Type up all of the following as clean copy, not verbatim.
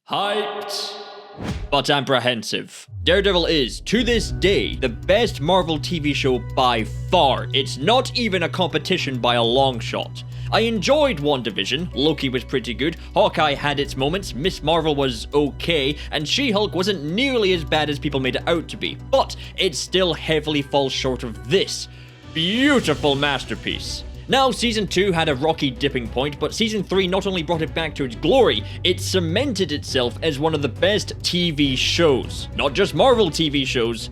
Hyped, but apprehensive. Daredevil is, to this day, the best Marvel TV show by far. It's not even a competition by a long shot. I enjoyed WandaVision, Loki was pretty good, Hawkeye had its moments, Miss Marvel was okay, and She-Hulk wasn't nearly as bad as people made it out to be, but it still heavily falls short of this beautiful masterpiece. Now, Season 2 had a rocky dipping point, but Season 3 not only brought it back to its glory, it cemented itself as one of the best TV shows. Not just Marvel TV shows,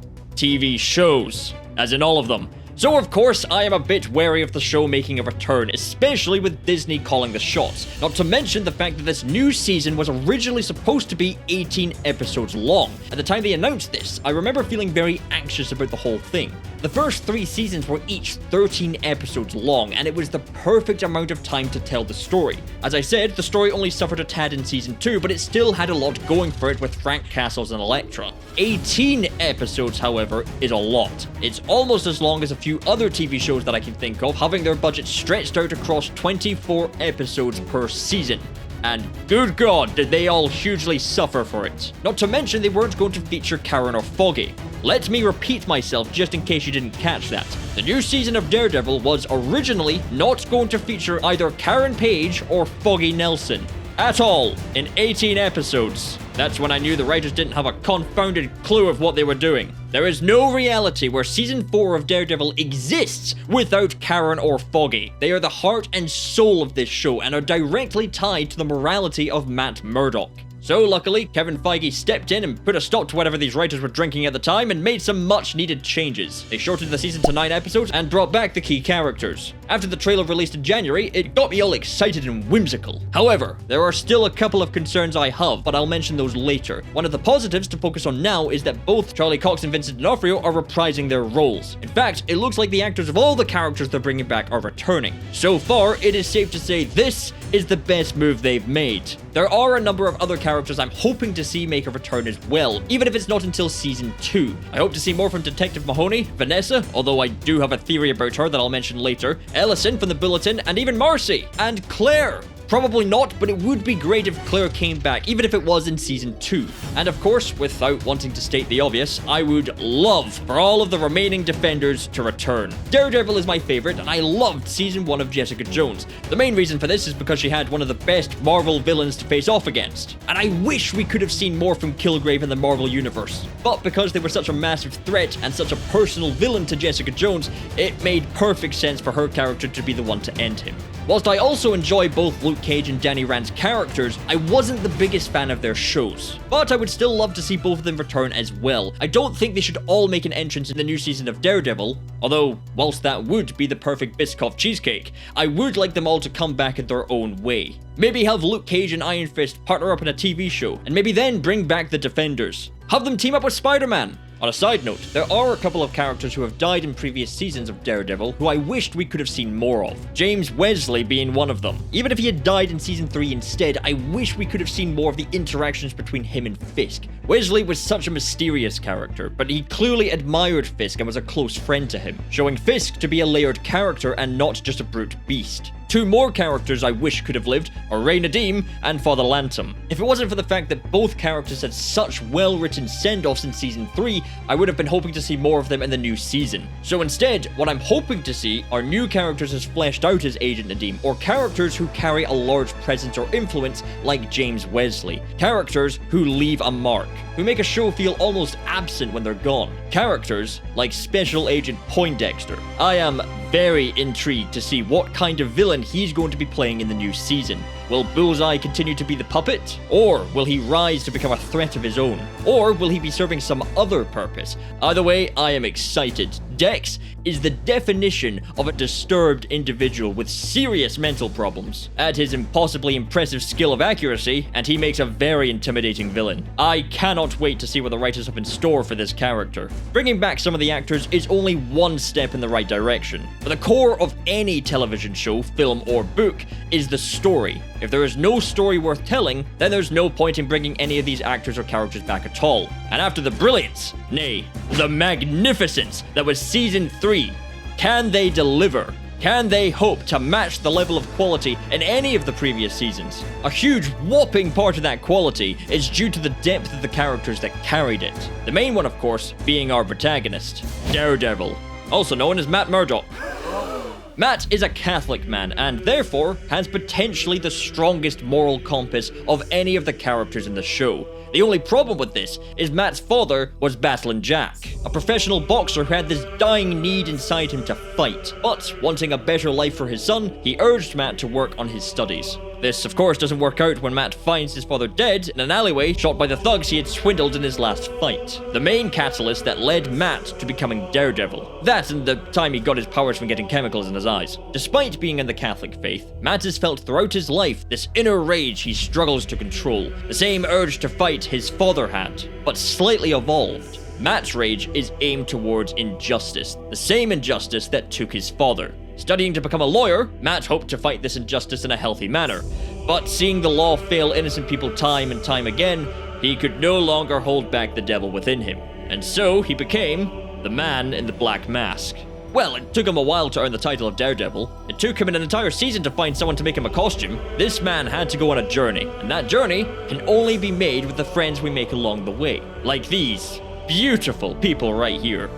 as in all of them. So of course, I am a bit wary of the show making a return, especially with Disney calling the shots. Not to mention the fact that this new season was originally supposed to be 18 episodes long. At the time they announced this, I remember feeling very anxious about the whole thing. The first 3 seasons were each 13 episodes long, and it was the perfect amount of time to tell the story. As I said, the story only suffered a tad in Season 2, but it still had a lot going for it with Frank Castles and Electra. 18 episodes, however, is a lot. It's almost as long as a few other TV shows that I can think of, having their budget stretched out across 24 episodes per season. And good God, did they all hugely suffer for it. Not to mention they weren't going to feature Karen or Foggy. Let me repeat myself just in case you didn't catch that. The new season of Daredevil was originally not going to feature either Karen Page or Foggy Nelson at all in 18 episodes. That's when I knew the writers didn't have a confounded clue of what they were doing. There is no reality where Season 4 of Daredevil exists without Karen or Foggy. They are the heart and soul of this show and are directly tied to the morality of Matt Murdock. So luckily, Kevin Feige stepped in and put a stop to whatever these writers were drinking at the time and made some much needed changes. They shortened the season to 9 episodes and brought back the key characters. After the trailer released in January, it got me all excited and whimsical. However, there are still a couple of concerns I have, but I'll mention those later. One of the positives to focus on now is that both Charlie Cox and Vincent D'Onofrio are reprising their roles. In fact, it looks like the actors of all the characters they're bringing back are returning. So far, it is safe to say this is the best move they've made. There are a number of other characters I'm hoping to see make a return as well, even if it's not until Season 2. I hope to see more from Detective Mahoney, Vanessa, although I do have a theory about her that I'll mention later, Ellison from the Bulletin, and even Marcy, and Claire. Probably not, but it would be great if Claire came back, even if it was in Season 2. And of course, without wanting to state the obvious, I would love for all of the remaining Defenders to return. Daredevil is my favorite, and I loved Season 1 of Jessica Jones. The main reason for this is because she had one of the best Marvel villains to face off against. And I wish we could have seen more from Kilgrave in the Marvel Universe. But because they were such a massive threat and such a personal villain to Jessica Jones, it made perfect sense for her character to be the one to end him. Whilst I also enjoy both Luke Cage and Danny Rand's characters, I wasn't the biggest fan of their shows. But I would still love to see both of them return as well. I don't think they should all make an entrance in the new season of Daredevil, although, whilst that would be the perfect Biscoff cheesecake, I would like them all to come back in their own way. Maybe have Luke Cage and Iron Fist partner up in a TV show, and maybe then bring back the Defenders. Have them team up with Spider-Man. On a side note, there are a couple of characters who have died in previous seasons of Daredevil who I wished we could have seen more of. James Wesley being one of them. Even if he had died in Season 3 instead, I wish we could have seen more of the interactions between him and Fisk. Wesley was such a mysterious character, but he clearly admired Fisk and was a close friend to him, showing Fisk to be a layered character and not just a brute beast. 2 more characters I wish could have lived are Ray Nadeem and Father Lantom. If it wasn't for the fact that both characters had such well-written send-offs in Season 3, I would have been hoping to see more of them in the new season. So instead, what I'm hoping to see are new characters as fleshed out as Agent Nadeem, or characters who carry a large presence or influence like James Wesley. Characters who leave a mark, who make a show feel almost absent when they're gone. Characters like Special Agent Poindexter. I am very intrigued to see what kind of villain he's going to be playing in the new season. Will Bullseye continue to be the puppet? Or will he rise to become a threat of his own? Or will he be serving some other purpose? Either way, I am excited. Dex is the definition of a disturbed individual with serious mental problems. Add his impossibly impressive skill of accuracy, and he makes a very intimidating villain. I cannot wait to see what the writers have in store for this character. Bringing back some of the actors is only one step in the right direction, but the core of any television show, film, or book is the story. If there is no story worth telling, then there's no point in bringing any of these actors or characters back at all. And after the brilliance, nay, the magnificence that was Season 3, can they deliver? Can they hope to match the level of quality in any of the previous seasons? A huge, whopping part of that quality is due to the depth of the characters that carried it. The main one, of course, being our protagonist, Daredevil, also known as Matt Murdock. Matt is a Catholic man and therefore has potentially the strongest moral compass of any of the characters in the show. The only problem with this is Matt's father was Battling Jack, a professional boxer who had this dying need inside him to fight. But wanting a better life for his son, he urged Matt to work on his studies. This, of course, doesn't work out when Matt finds his father dead in an alleyway, shot by the thugs he had swindled in his last fight. The main catalyst that led Matt to becoming Daredevil. That and the time he got his powers from getting chemicals in his eyes. Despite being in the Catholic faith, Matt has felt throughout his life this inner rage he struggles to control. The same urge to fight his father had, but slightly evolved. Matt's rage is aimed towards injustice, the same injustice that took his father. Studying to become a lawyer, Matt hoped to fight this injustice in a healthy manner, but seeing the law fail innocent people time and time again, he could no longer hold back the devil within him, and so he became the Man in the Black Mask. Well, it took him a while to earn the title of Daredevil. It took him an entire season to find someone to make him a costume. This man had to go on a journey, and that journey can only be made with the friends we make along the way. Like these beautiful people right here.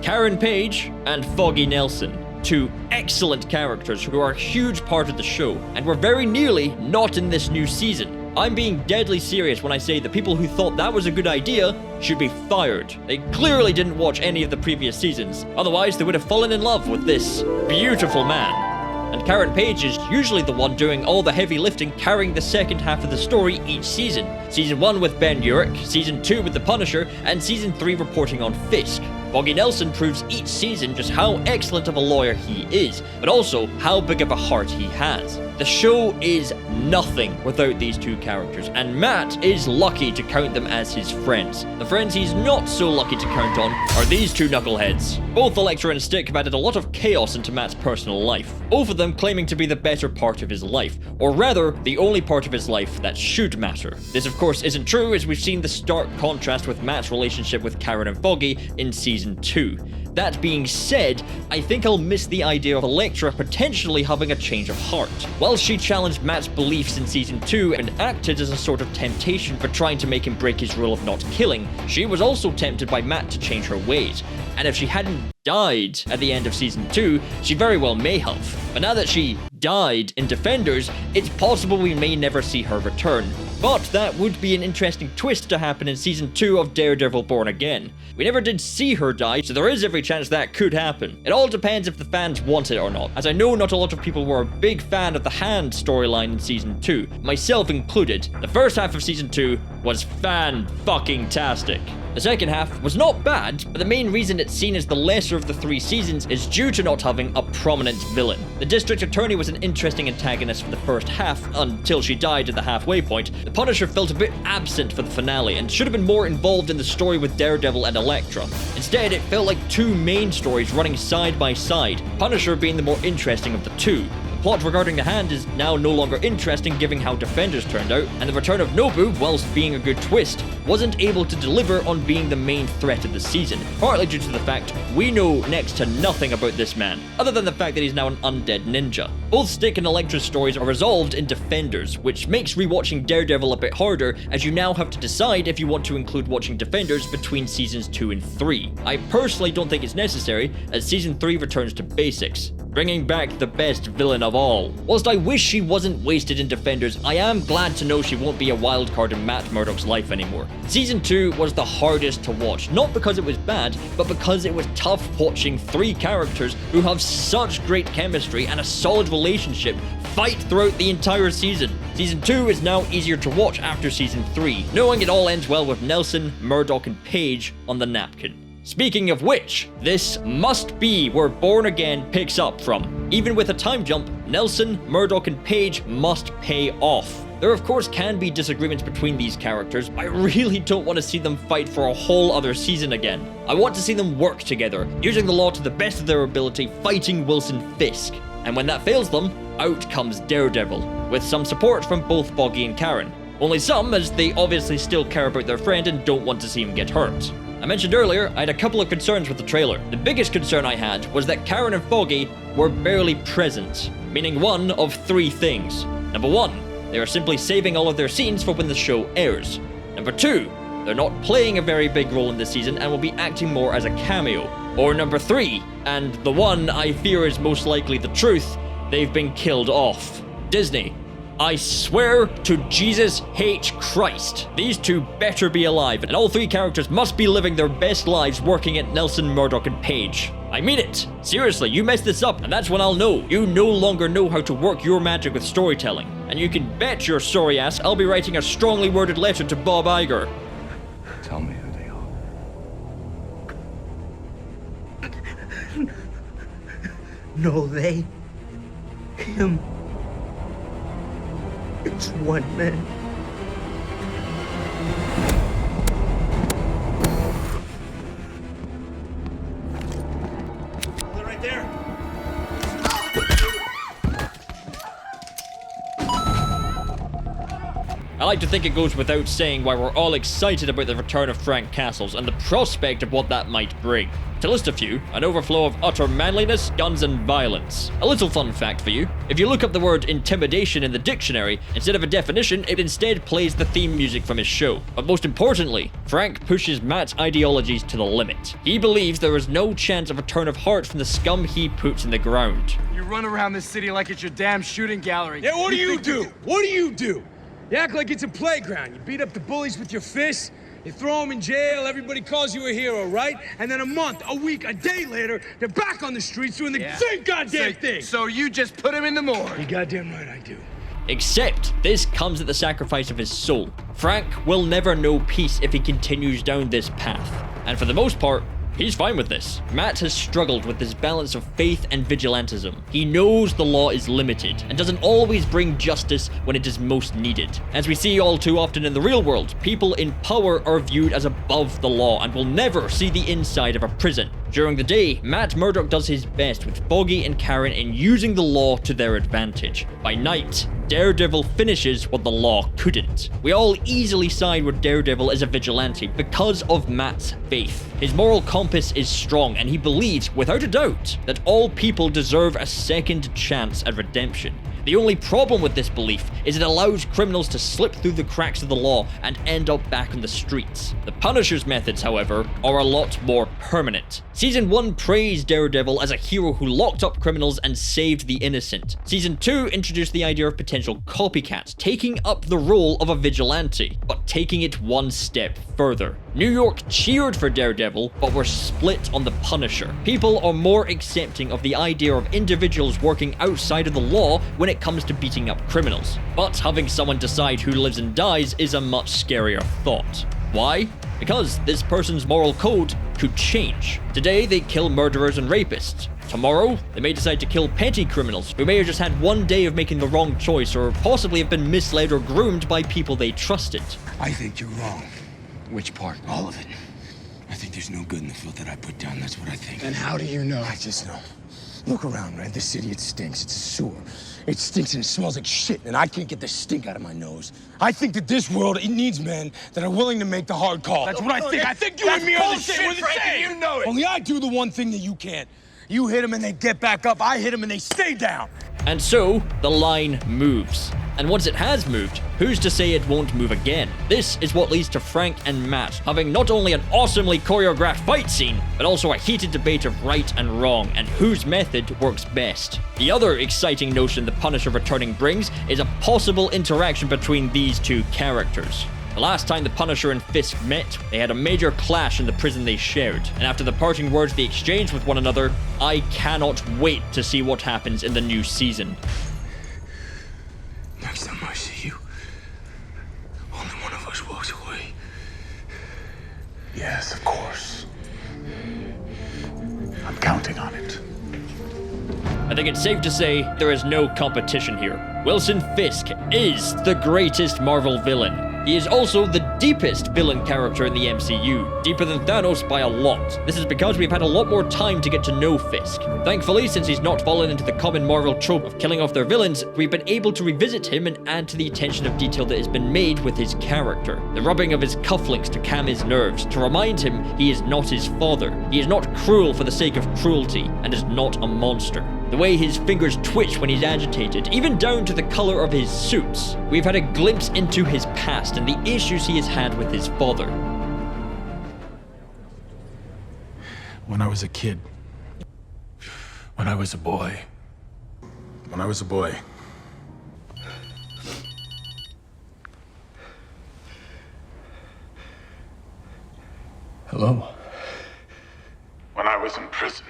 Karen Page and Foggy Nelson. Two excellent characters who are a huge part of the show, and were very nearly not in this new season. I'm being deadly serious when I say the people who thought that was a good idea should be fired. They clearly didn't watch any of the previous seasons, otherwise they would have fallen in love with this beautiful man. And Karen Page is usually the one doing all the heavy lifting, carrying the second half of the story each season. Season 1 with Ben Urich, Season 2 with The Punisher, and Season 3 reporting on Fisk. Foggy Nelson proves each season just how excellent of a lawyer he is, but also how big of a heart he has. The show is nothing without these two characters, and Matt is lucky to count them as his friends. The friends he's not so lucky to count on are these two knuckleheads. Both Electra and Stick have added a lot of chaos into Matt's personal life, both of them claiming to be the better part of his life, or rather, the only part of his life that should matter. This of course isn't true, as we've seen the stark contrast with Matt's relationship with Karen and Foggy in Season 2. That being said, I think I'll miss the idea of Electra potentially having a change of heart. While she challenged Matt's beliefs in Season 2 and acted as a sort of temptation for trying to make him break his rule of not killing, she was also tempted by Matt to change her ways. And if she hadn't died at the end of Season 2, she very well may have. But now that she died in Defenders, it's possible we may never see her return. But that would be an interesting twist to happen in Season 2 of Daredevil Born Again. We never did see her die, so there is every chance that could happen. It all depends if the fans want it or not, as I know not a lot of people were a big fan of the Hand storyline in Season 2, myself included. The first half of Season 2 was fan-fucking-tastic. The second half was not bad, but the main reason it's seen as the lesser of the three seasons is due to not having a prominent villain. The District Attorney was an interesting antagonist for the first half, until she died at the halfway point. The Punisher felt a bit absent for the finale, and should have been more involved in the story with Daredevil and Electra. Instead, it felt like two main stories running side by side, Punisher being the more interesting of the two. Plot regarding the Hand is now no longer interesting given how Defenders turned out, and the return of Nobu, whilst being a good twist, wasn't able to deliver on being the main threat of the season, partly due to the fact we know next to nothing about this man, other than the fact that he's now an undead ninja. Both Stick and Electra's stories are resolved in Defenders, which makes rewatching Daredevil a bit harder, as you now have to decide if you want to include watching Defenders between Seasons 2 and 3. I personally don't think it's necessary, as Season 3 returns to basics, bringing back the best villain of all. Whilst I wish she wasn't wasted in Defenders, I am glad to know she won't be a wildcard in Matt Murdock's life anymore. Season 2 was the hardest to watch, not because it was bad, but because it was tough watching three characters who have such great chemistry and a solid relationship fight throughout the entire season. Season 2 is now easier to watch after Season 3, knowing it all ends well with Nelson, Murdock, and Page on the napkin. Speaking of which, this must be where Born Again picks up from. Even with a time jump, Nelson, Murdock, and Page must pay off. There of course can be disagreements between these characters, but I really don't want to see them fight for a whole other season again. I want to see them work together, using the law to the best of their ability, fighting Wilson Fisk. And when that fails them, out comes Daredevil, with some support from both Foggy and Karen. Only some, as they obviously still care about their friend and don't want to see him get hurt. I mentioned earlier, I had a couple of concerns with the trailer. The biggest concern I had was that Karen and Foggy were barely present, meaning one of three things. Number one, they are simply saving all of their scenes for when the show airs. Number two, they're not playing a very big role in this season and will be acting more as a cameo. Or number three, and the one I fear is most likely the truth, they've been killed off. Disney, I swear to Jesus H. Christ, these two better be alive, and all three characters must be living their best lives working at Nelson, Murdock, and Page. I mean it. Seriously, you mess this up, and that's when I'll know. You no longer know how to work your magic with storytelling. And you can bet your sorry ass I'll be writing a strongly worded letter to Bob Iger. Tell me who they are. No, they. Him. It's one man. They're right there. I like to think it goes without saying why we're all excited about the return of Frank Castles and the prospect of what that might bring. To list a few, an overflow of utter manliness, guns, and violence. A little fun fact for you, if you look up the word intimidation in the dictionary, instead of a definition, it instead plays the theme music from his show. But most importantly, Frank pushes Matt's ideologies to the limit. He believes there is no chance of a turn of heart from the scum he puts in the ground. You run around this city like it's your damn shooting gallery. Yeah, what do you do? What do you do? You act like it's a playground. You beat up the bullies with your fists. You throw them in jail, everybody calls you a hero, right? And then a month, a week, a day later, they're back on the streets doing the same goddamn thing. So you just put him in the morgue. You goddamn right I do. Except, this comes at the sacrifice of his soul. Frank will never know peace if he continues down this path. And for the most part, he's fine with this. Matt has struggled with this balance of faith and vigilantism. He knows the law is limited and doesn't always bring justice when it is most needed. As we see all too often in the real world, people in power are viewed as above the law and will never see the inside of a prison. During the day, Matt Murdock does his best with Foggy and Karen in using the law to their advantage. By night, Daredevil finishes what the law couldn't. We all easily side with Daredevil as a vigilante because of Matt's faith. His moral compass is strong and he believes, without a doubt, that all people deserve a second chance at redemption. The only problem with this belief is it allows criminals to slip through the cracks of the law and end up back on the streets. The Punisher's methods, however, are a lot more permanent. Season 1 praised Daredevil as a hero who locked up criminals and saved the innocent. Season 2 introduced the idea of potential copycats, taking up the role of a vigilante, but taking it one step further. New York cheered for Daredevil, but were split on the Punisher. People are more accepting of the idea of individuals working outside of the law when it comes to beating up criminals. But having someone decide who lives and dies is a much scarier thought. Why? Because this person's moral code could change. Today, they kill murderers and rapists. Tomorrow, they may decide to kill petty criminals who may have just had one day of making the wrong choice or possibly have been misled or groomed by people they trusted. I think you're wrong. Which part? All of it. I think there's no good in the filth that I put down. That's what I think. And how do you know? I just know. Look around, man. This city, it stinks. It's a sewer. It stinks and it smells like shit, and I can't get the stink out of my nose. I think that this world, it needs men that are willing to make the hard call. That's what I think. I think you and me are the same. We're the same. You know it. Only I do the one thing that you can't. You hit them and they get back up. I hit them and they stay down. And so, the line moves. And once it has moved, who's to say it won't move again? This is what leads to Frank and Matt having not only an awesomely choreographed fight scene, but also a heated debate of right and wrong and whose method works best. The other exciting notion the Punisher returning brings is a possible interaction between these two characters. The last time the Punisher and Fisk met, they had a major clash in the prison they shared, and after the parting words they exchanged with one another, I cannot wait to see what happens in the new season. Next time I see you, only one of us walks away. Yes, of course. I'm counting on it. I think it's safe to say there is no competition here. Wilson Fisk is the greatest Marvel villain. He is also the deepest villain character in the MCU, deeper than Thanos by a lot. This is because we've had a lot more time to get to know Fisk. Thankfully, since he's not fallen into the common Marvel trope of killing off their villains, we've been able to revisit him and add to the attention of detail that has been made with his character. The rubbing of his cufflinks to calm his nerves, to remind him he is not his father. He is not cruel for the sake of cruelty, and is not a monster. The way his fingers twitch when he's agitated, even down to the color of his suits. We've had a glimpse into his past and the issues he has had with his father. When I was a kid. When I was a boy. When I was a boy. Hello? When I was in prison.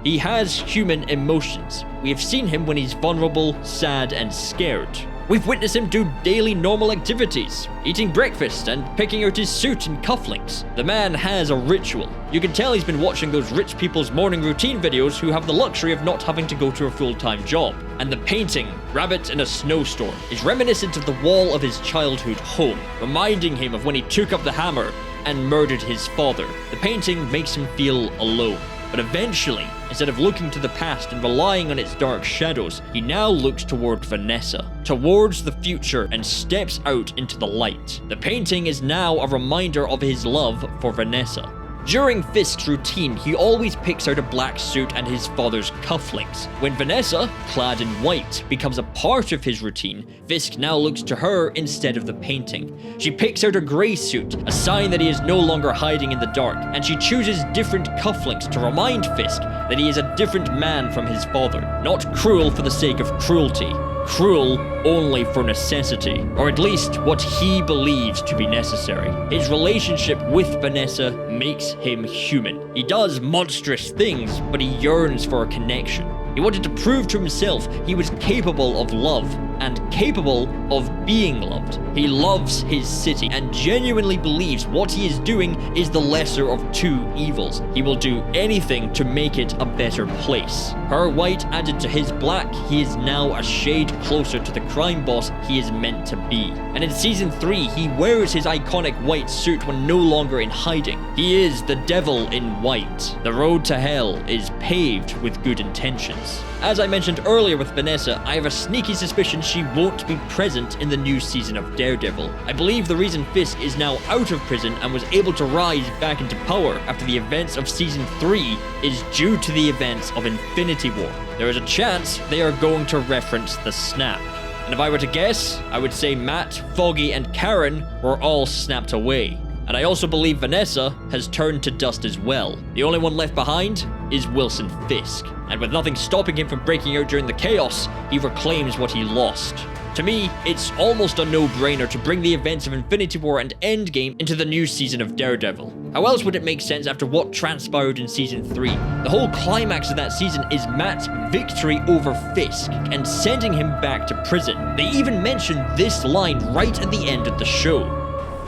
He has human emotions. We have seen him when he's vulnerable, sad, and scared. We've witnessed him do daily normal activities, eating breakfast and picking out his suit and cufflinks. The man has a ritual. You can tell he's been watching those rich people's morning routine videos who have the luxury of not having to go to a full-time job. And the painting, Rabbit in a Snowstorm, is reminiscent of the wall of his childhood home, reminding him of when he took up the hammer and murdered his father. The painting makes him feel alone. But eventually, instead of looking to the past and relying on its dark shadows, he now looks toward Vanessa, towards the future, and steps out into the light. The painting is now a reminder of his love for Vanessa. During Fisk's routine, he always picks out a black suit and his father's cufflinks. When Vanessa, clad in white, becomes a part of his routine, Fisk now looks to her instead of the painting. She picks out a grey suit, a sign that he is no longer hiding in the dark, and she chooses different cufflinks to remind Fisk that he is a different man from his father, not cruel for the sake of cruelty. Cruel only for necessity, or at least what he believes to be necessary. His relationship with Vanessa makes him human. He does monstrous things, but he yearns for a connection. He wanted to prove to himself he was capable of love, and capable of being loved. He loves his city, and genuinely believes what he is doing is the lesser of two evils. He will do anything to make it a better place. Her white added to his black, he is now a shade closer to the crime boss he is meant to be. And in season 3, he wears his iconic white suit when no longer in hiding. He is the devil in white. The road to hell is paved with good intentions. As I mentioned earlier with Vanessa, I have a sneaky suspicion she won't be present in the new season of Daredevil. I believe the reason Fisk is now out of prison and was able to rise back into power after the events of season 3 is due to the events of Infinity War. There is a chance they are going to reference the snap. And if I were to guess, I would say Matt, Foggy, and Karen were all snapped away. And I also believe Vanessa has turned to dust as well. The only one left behind is Wilson Fisk. And with nothing stopping him from breaking out during the chaos, he reclaims what he lost. To me, it's almost a no-brainer to bring the events of Infinity War and Endgame into the new season of Daredevil. How else would it make sense after what transpired in season 3? The whole climax of that season is Matt's victory over Fisk and sending him back to prison. They even mention this line right at the end of the show.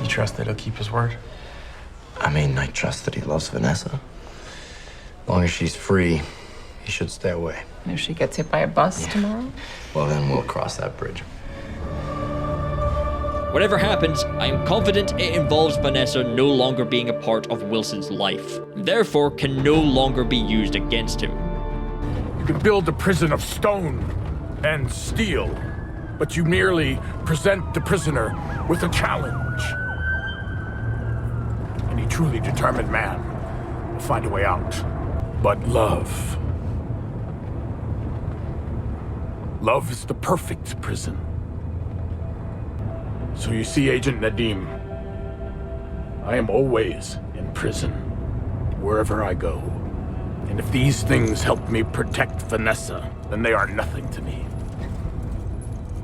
You trust that he'll keep his word? I mean, I trust that he loves Vanessa. As long as she's free, he should stay away. If she gets hit by a bus tomorrow? Well, then we'll cross that bridge. Whatever happens, I am confident it involves Vanessa no longer being a part of Wilson's life, and therefore can no longer be used against him. You can build a prison of stone and steel, but you merely present the prisoner with a challenge. Any truly determined man will find a way out. But love. Love is the perfect prison. So you see, Agent Nadim, I am always in prison, wherever I go. And if these things help me protect Vanessa, then they are nothing to me.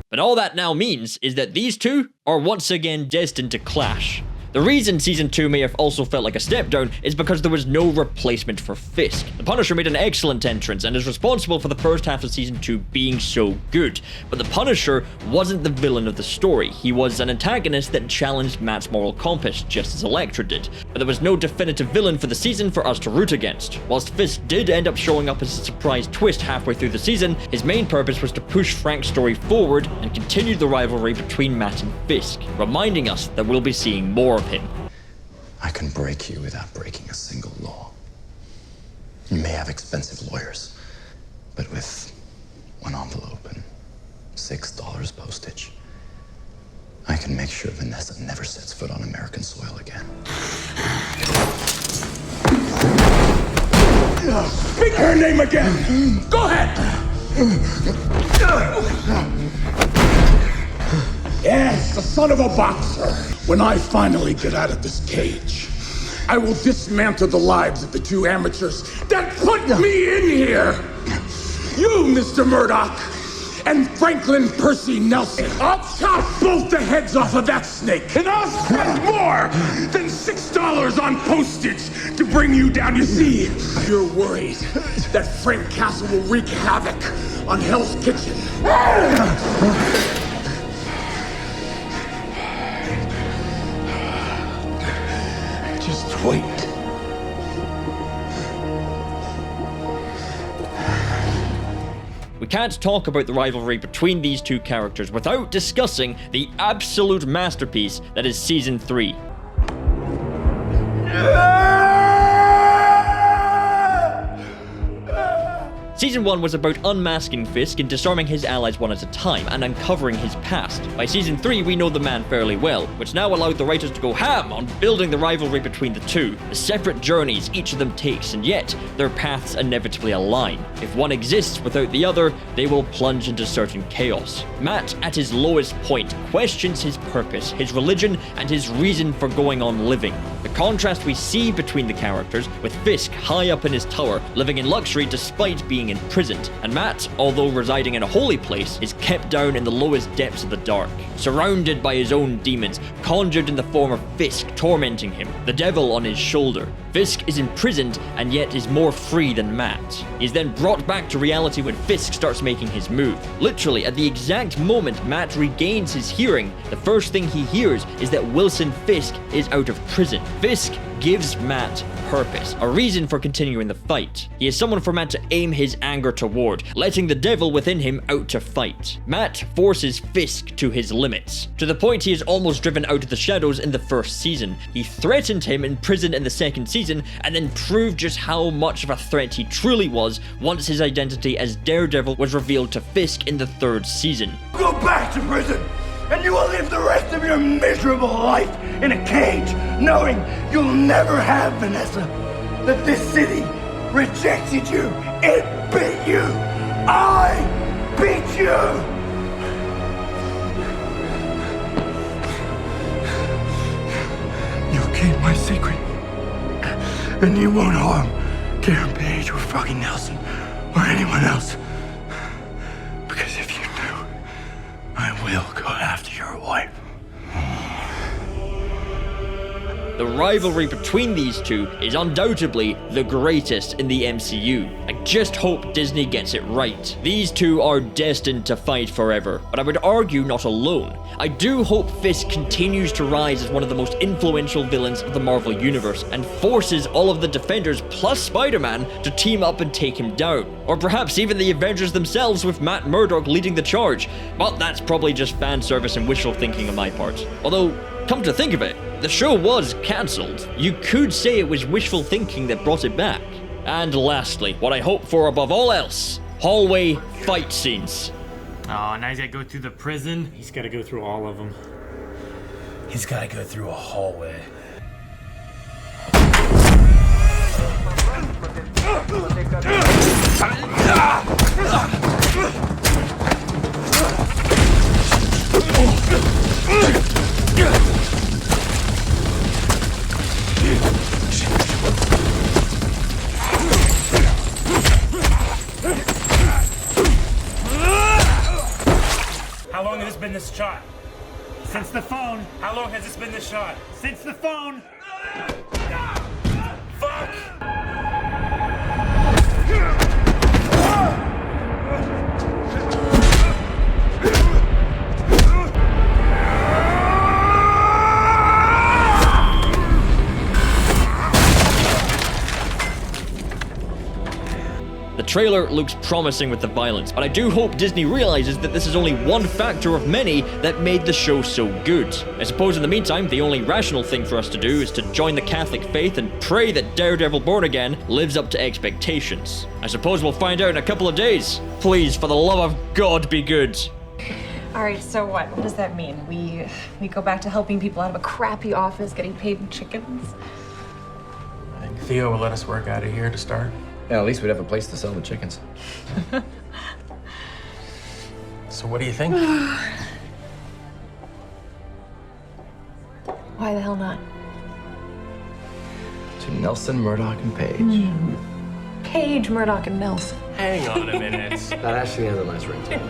But all that now means is that these two are once again destined to clash. The reason season 2 may have also felt like a step down is because there was no replacement for Fisk. The Punisher made an excellent entrance and is responsible for the first half of season 2 being so good, but the Punisher wasn't the villain of the story. He was an antagonist that challenged Matt's moral compass, just as Electra did, but there was no definitive villain for the season for us to root against. Whilst Fisk did end up showing up as a surprise twist halfway through the season, his main purpose was to push Frank's story forward and continue the rivalry between Matt and Fisk, reminding us that we'll be seeing more of him. I can break you without breaking a single law. You may have expensive lawyers, but with one envelope and $6 postage, I can make sure Vanessa never sets foot on American soil again. Speak her name again! Go ahead! Yes, the son of a boxer. When I finally get out of this cage, I will dismantle the lives of the two amateurs that put me in here! You, Mr. Murdock, and Franklin Percy Nelson. I'll chop both the heads off of that snake, and I'll spend more than $6 on postage to bring you down. You see, you're worried that Frank Castle will wreak havoc on Hell's Kitchen. Just wait. We can't talk about the rivalry between these two characters without discussing the absolute masterpiece that is Season 3. Season 1 was about unmasking Fisk and disarming his allies one at a time and uncovering his past. By Season 3, we know the man fairly well, which now allowed the writers to go ham on building the rivalry between the two, the separate journeys each of them takes, and yet their paths inevitably align. If one exists without the other, they will plunge into certain chaos. Matt, at his lowest point, questions his purpose, his religion, and his reason for going on living. The contrast we see between the characters, with Fisk high up in his tower, living in luxury despite being imprisoned, and Matt, although residing in a holy place, is kept down in the lowest depths of the dark, surrounded by his own demons, conjured in the form of Fisk tormenting him, the devil on his shoulder. Fisk is imprisoned and yet is more free than Matt. He is then brought back to reality when Fisk starts making his move. Literally, at the exact moment Matt regains his hearing, the first thing he hears is that Wilson Fisk is out of prison. Fisk gives Matt purpose, a reason for continuing the fight. He is someone for Matt to aim his anger toward, letting the devil within him out to fight. Matt forces Fisk to his limits, to the point he is almost driven out of the shadows in the first season. He threatened him in prison in the second season, and then proved just how much of a threat he truly was once his identity as Daredevil was revealed to Fisk in the third season. Go back to prison, and you will live the rest of your miserable life in a cage, knowing you'll never have Vanessa. That this city rejected you. It beat you. I beat you. You keep my secret, and you won't harm Karen Page or Foggy Nelson or anyone else. Because if you do, I will go after your wife. The rivalry between these two is undoubtedly the greatest in the MCU. I just hope Disney gets it right. These two are destined to fight forever, but I would argue not alone. I do hope Fisk continues to rise as one of the most influential villains of the Marvel Universe and forces all of the Defenders plus Spider-Man to team up and take him down. Or perhaps even the Avengers themselves with Matt Murdock leading the charge. But that's probably just fan service and wishful thinking on my part. Although, come to think of it, the show was cancelled. You could say it was wishful thinking that brought it back. And lastly, what I hope for above all else, hallway fight scenes. Oh, now he's gotta go through the prison. He's gotta go through all of them. He's gotta go through a hallway. How long has this been this child? Since the phone. How long has this been the shot? Since the phone. Fuck! The trailer looks promising with the violence, but I do hope Disney realizes that this is only one factor of many that made the show so good. I suppose in the meantime, the only rational thing for us to do is to join the Catholic faith and pray that Daredevil Born Again lives up to expectations. I suppose we'll find out in a couple of days. Please, for the love of God, be good. All right, so what? What does that mean? We go back to helping people out of a crappy office, getting paid in chickens? I think Theo will let us work out of here to start. Yeah, at least we'd have a place to sell the chickens. So what do you think? Why the hell not? To Nelson, Murdock, and Paige. Paige, Murdock, and Nelson. Hang on a minute. That actually has a nice ring to it.